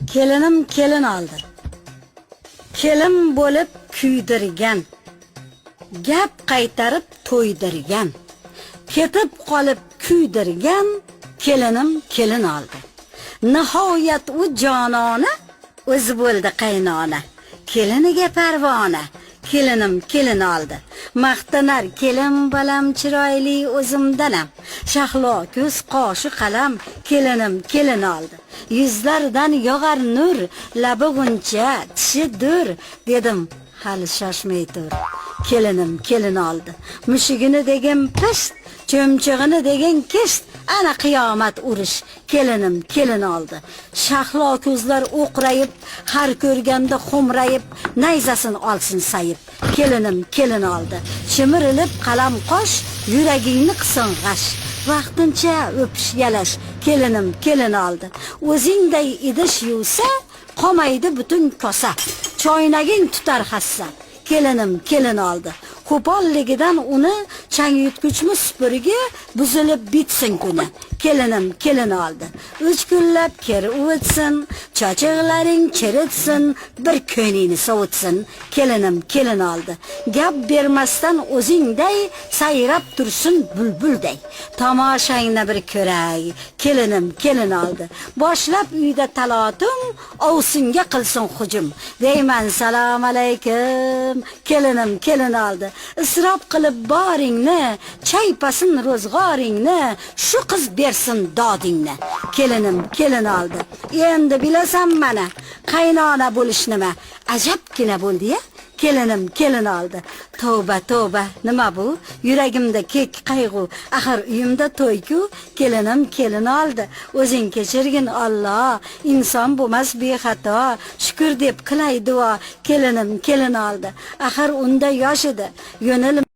Kelinim kelin oldi. Kelin bo'lib kuydirgan. Gap qaytarib to'ydirgan. Ketib qolib kuydirgan. Kelinim kelin oldi. Nihoyat u jonona o'zi bo'ldi qaynona. Keliniga parvona. Kelinim kelin oldi. Maqtanar kelin balam chiroyli o'zimdanam. Shahlo ko'z qoshi qalam. Kelinim kelin oldi. Yuzlaridan yog'ar nur, labi g'uncha, tishi dur, dedim hali shoshmay tur. Kelinim kelin oldi. Mushugini degan pisht, cho'mchig'ini degan kisht, ana qiyomat urish. Kelinim kelin oldi. Shahlo ko'zlar o'qrayib, har ko'rganda xumrayib, nayzasin olsin sayib. Kelinim kelin oldi. Chimirilib qalam qosh, yuragingni qilsin g'ash. Vaqtincha o'pish yalash. Kelinim kelin oldi. O'zingday idish yuvsa, qolmaydi butun kosa. Choynaging tutar hassa. Kelinim kelin oldi. Qo'polligidan uni chang yutgichmi supurgi buzilib bitsin kuni. Kelinim kelin oldi. 3 kunlab keri o'tsin, chochiqlaring chiritsin, bir ko'ningni sovutsin. Kelinim kelin oldi. Gap bermasdan o'zingday sayrab tursin bulbulday. Tomoshangni bir ko'ray. Kelinim kelin oldi. Boshlab uyda talotum, ovsinga qilsin hujum. Deyman salom alaykum. Kelinim kelin oldi. Isrof qilib boringni, chaypasin ro'zg'oringni, shu qiz bersin dodingni. Kelinim kelin oldi. Endi bilasan mana, qaynona bo'lish nima? Ajabgina bo'ldi-ya. Kelinim kelin oldi. Tavba tavba, nima bu? Yuragimda kek qayg'u. Axir uyimda to'y-ku. Kelinim kelin oldi. O'zing kechirgin Alloh. Inson bo'lmas bexato. Shukr deb qilay duo. Kelinim kelin oldi. Axir unda yosh edi. Yo'nalim